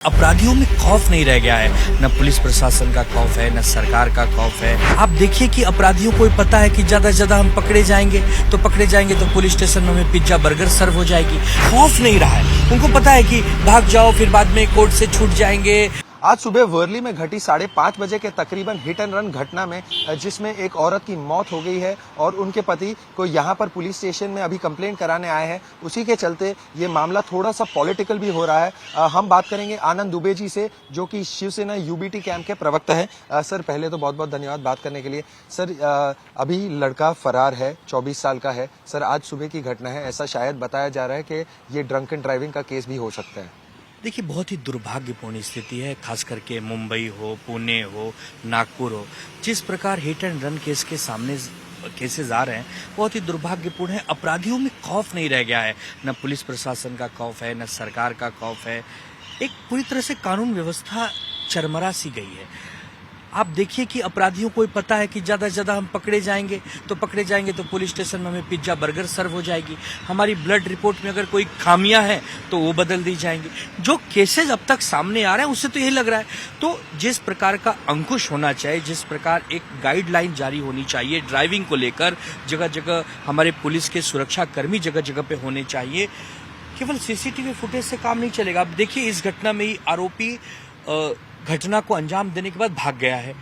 अपराधियों में खौफ नहीं रह गया है। न पुलिस प्रशासन का खौफ है, न सरकार का खौफ है। आप देखिए कि अपराधियों को पता है कि ज्यादा से ज्यादा हम पकड़े जाएंगे तो पुलिस स्टेशन में हमें पिज्जा बर्गर सर्व हो जाएगी। खौफ नहीं रहा है। उनको पता है कि भाग जाओ फिर बाद में कोर्ट से छूट जाएंगे। आज सुबह वर्ली में घटी 5:30 बजे के तकरीबन हिट एंड रन घटना में जिसमें एक औरत की मौत हो गई है और उनके पति को यहां पर पुलिस स्टेशन में अभी कंप्लेंट कराने आए हैं। उसी के चलते ये मामला थोड़ा सा पॉलिटिकल भी हो रहा है। हम बात करेंगे आनंद दुबे जी से, जो कि शिवसेना यूबीटी कैंप के प्रवक्ता है। सर, पहले तो बहुत बहुत धन्यवाद बात करने के लिए। सर, अभी लड़का फरार है, 24 साल का है। सर, आज सुबह की घटना है, ऐसा शायद बताया जा रहा है कि ये ड्रंक एंड ड्राइविंग का केस भी हो सकता है। देखिए, बहुत ही दुर्भाग्यपूर्ण स्थिति है, खास करके मुंबई हो, पुणे हो, नागपुर हो। जिस प्रकार हिट एंड रन केस के सामने केसेस आ रहे हैं, बहुत ही दुर्भाग्यपूर्ण है। अपराधियों में खौफ नहीं रह गया है। न पुलिस प्रशासन का खौफ है, न सरकार का खौफ है। एक पूरी तरह से कानून व्यवस्था चरमरा सी गई है। आप देखिए कि अपराधियों को पता है कि ज्यादा से ज्यादा हम पकड़े जाएंगे तो पुलिस स्टेशन में हमें पिज्जा बर्गर सर्व हो जाएगी। हमारी ब्लड रिपोर्ट में अगर कोई खामियां हैं तो वो बदल दी जाएंगी। जो केसेस अब तक सामने आ रहे हैं उससे तो यही लग रहा है। तो जिस प्रकार का अंकुश होना चाहिए, जिस प्रकार एक गाइडलाइन जारी होनी चाहिए ड्राइविंग को लेकर, जगह जगह हमारे पुलिस के सुरक्षा कर्मी जगह जगह पे होने चाहिए। केवल सीसीटीवी फुटेज से काम नहीं चलेगा। अब देखिए, इस घटना में ही आरोपी घटना को अंजाम देने के बाद भाग गया है।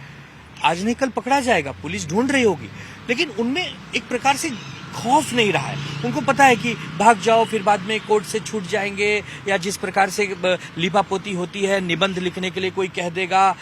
आज नहीं कल पकड़ा जाएगा, पुलिस ढूंढ रही होगी, लेकिन उनमें एक प्रकार से खौफ नहीं रहा है। उनको पता है कि भाग जाओ फिर बाद में कोर्ट से छूट जाएंगे, या जिस प्रकार से लिपापोती होती है, निबंध लिखने के लिए कोई कह देगा।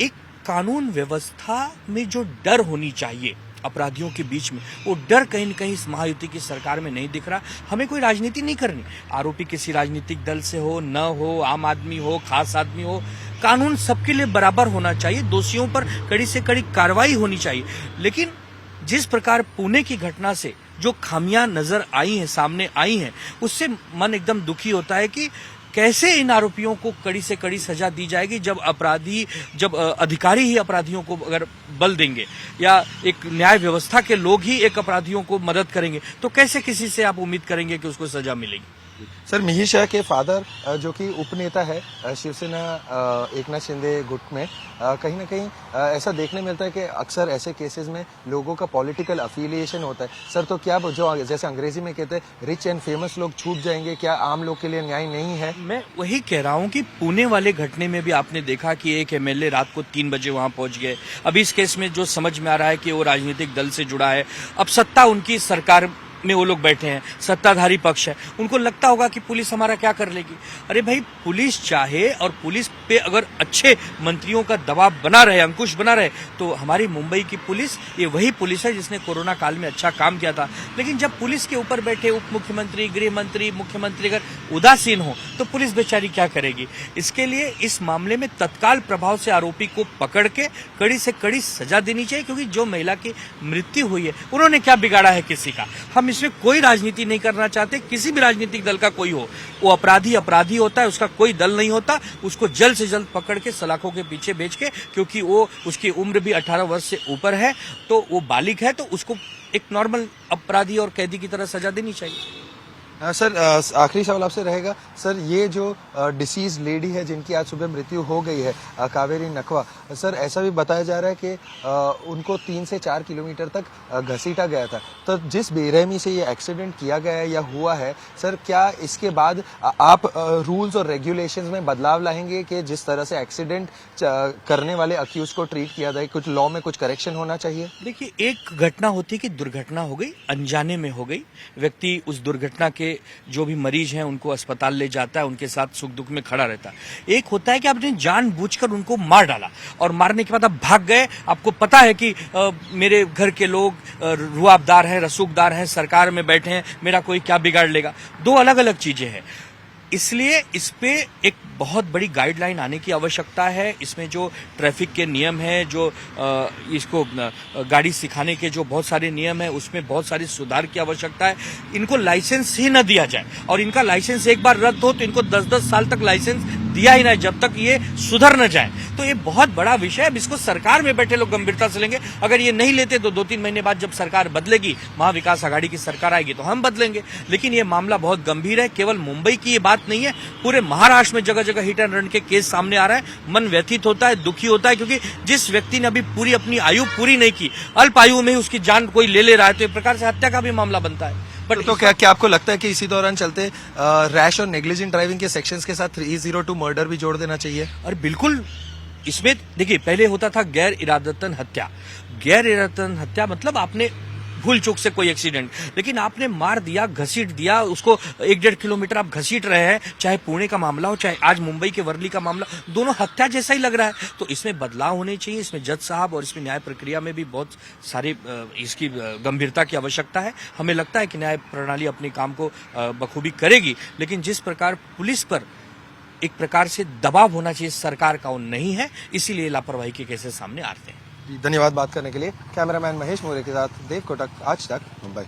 एक कानून व्यवस्था में जो डर होनी चाहिए अपराधियों के बीच में, वो डर कहीं न कहीं इस महायुति की सरकार में नहीं दिख रहा। हमें कोई राजनीति नहीं करनी। आरोपी किसी राजनीतिक दल से हो, न हो, आम आदमी हो, खास आदमी हो, कानून सबके लिए बराबर होना चाहिए। दोषियों पर कड़ी से कड़ी कार्रवाई होनी चाहिए। लेकिन जिस प्रकार पुणे की घटना से जो खामियां नजर आई हैं, सामने आई हैं, उससे मन एकदम दुखी होता है कि कैसे इन आरोपियों को कड़ी से कड़ी सजा दी जाएगी, जब अधिकारी ही अपराधियों को अगर बल देंगे, या एक न्याय व्यवस्था के लोग ही एक अपराधियों को मदद करेंगे, तो कैसे किसी से आप उम्मीद करेंगे कि उसको सजा मिलेगी। सर, मिहिर शाह के फादर जो कि उपनेता है शिवसेना एकनाथ शिंदे गुट में, कहीं ना कहीं ऐसा देखने मिलता है कि अक्सर ऐसे केसेस में लोगों का पॉलिटिकल अफिलिएशन होता है। सर, तो क्या जो जैसे अंग्रेजी में कहते हैं रिच एंड फेमस लोग छूट जाएंगे, क्या आम लोग के लिए न्याय नहीं है? मैं वही कह रहा हूं कि पुणे वाले घटने में भी आपने देखा कि एक एमएलए रात को 3 बजे वहां पहुंच गए। अभी इस केस में जो समझ में आ रहा है कि वो राजनीतिक दल से जुड़ा है। अब सत्ता उनकी सरकार में वो लोग बैठे हैं, सत्ताधारी पक्ष है, उनको लगता होगा कि पुलिस हमारा क्या कर लेगी। अरे भाई, पुलिस चाहे और पुलिस पे अगर अच्छे मंत्रियों का दबाव बना रहे, अंकुश बना रहे, तो हमारी मुंबई की पुलिस ये वही पुलिस है जिसने कोरोना काल में अच्छा काम किया था। लेकिन जब पुलिस के ऊपर बैठे उप मुख्यमंत्री, गृह मंत्री, मुख्यमंत्री अगर उदासीन हो तो पुलिस बेचारी क्या करेगी। इसके लिए इस मामले में तत्काल प्रभाव से आरोपी को पकड़ के कड़ी से कड़ी सजा देनी चाहिए, क्योंकि जो महिला की मृत्यु हुई है उन्होंने क्या बिगाड़ा है किसी का। हम इसमें कोई राजनीति नहीं करना चाहते। किसी भी राजनीतिक दल का कोई हो, वो अपराधी होता है, उसका कोई दल नहीं होता। उसको जल्द से जल्द पकड़ के सलाखों के पीछे भेज के, क्योंकि वो उसकी उम्र भी 18 वर्ष से ऊपर है, तो वो बालिग है, तो उसको एक नॉर्मल अपराधी और कैदी की तरह सजा देनी चाहिए। सर, आखिरी सवाल आपसे रहेगा। सर, ये जो डिसीज लेडी है जिनकी आज सुबह मृत्यु हो गई है, कावेरी नकवा, सर ऐसा भी बताया जा रहा है कि उनको 3 से 4 किलोमीटर तक घसीटा गया था। तो जिस बेरहमी से ये एक्सीडेंट किया गया है या हुआ है, सर क्या इसके बाद आप रूल्स और रेगुलेशंस में बदलाव लाएंगे कि जिस तरह से एक्सीडेंट करने वाले अक्यूज को ट्रीट किया जाए, कुछ लॉ में कुछ करेक्शन होना चाहिए? देखिए, एक घटना होती है कि दुर्घटना हो गई, अनजाने में हो गई। व्यक्ति उस दुर्घटना के जो भी मरीज हैं उनको अस्पताल ले जाता है, उनके साथ सुख दुख में खड़ा रहता है। एक होता है कि आपने जानबूझकर उनको मार डाला, और मारने के बाद आप भाग गए। आपको पता है कि मेरे घर के लोग रुआबदार हैं, रसूखदार हैं, सरकार में बैठे हैं, मेरा कोई क्या बिगाड़ लेगा। दो अलग अलग चीजें हैं। इसलिए इस पे एक बहुत बड़ी गाइडलाइन आने की आवश्यकता है। इसमें जो ट्रैफिक के नियम हैं, जो इसको गाड़ी सिखाने के जो बहुत सारे नियम हैं, उसमें बहुत सारी सुधार की आवश्यकता है। इनको लाइसेंस ही न दिया जाए, और इनका लाइसेंस एक बार रद्द हो तो इनको 10-10 साल तक लाइसेंस दिया ही नहीं जब तक ये सुधर न जाए। तो ये बहुत बड़ा विषय है, इसको सरकार में बैठे लोग गंभीरता से लेंगे। अगर ये नहीं लेते तो 2-3 महीने बाद जब सरकार बदलेगी, महाविकास आघाड़ी की सरकार आएगी, तो हम बदलेंगे। लेकिन ये मामला बहुत गंभीर है, केवल मुंबई की ये बात नहीं है, पूरे महाराष्ट्र में जगह जगह हिट एंड रन के केस सामने आ रहा है। मन व्यथित होता है, दुखी होता है, क्योंकि जिस व्यक्ति ने अभी पूरी अपनी आयु पूरी नहीं की, अल्प आयु में ही उसकी जान कोई ले रहा है, तो एक प्रकार से हत्या का भी मामला बनता है। बट तो क्या आपको लगता है कि इसी दौरान चलते रैश और नेग्लिजेंट ड्राइविंग के सेक्शंस के साथ 302 मर्डर भी जोड़ देना चाहिए? और बिल्कुल, इसमें देखिए पहले होता था गैर इरादतन हत्या। गैर इरादतन हत्या मतलब आपने भूल चूक से कोई एक्सीडेंट, लेकिन आपने मार दिया, घसीट दिया उसको, 1-1.5 किलोमीटर आप घसीट रहे हैं, चाहे पुणे का मामला हो, चाहे आज मुंबई के वर्ली का मामला, दोनों हत्या जैसा ही लग रहा है। तो इसमें बदलाव होने चाहिए, इसमें जज साहब और इसमें न्याय प्रक्रिया में भी बहुत सारी इसकी गंभीरता की आवश्यकता है। हमें लगता है कि न्याय प्रणाली अपने काम को बखूबी करेगी, लेकिन जिस प्रकार पुलिस पर एक प्रकार से दबाव होना चाहिए सरकार का, वो नहीं है, इसीलिए लापरवाही के केसेस सामने आते हैं। धन्यवाद बात करने के लिए। कैमरामैन महेश मोरे के साथ देव कोटक, आज तक, मुंबई।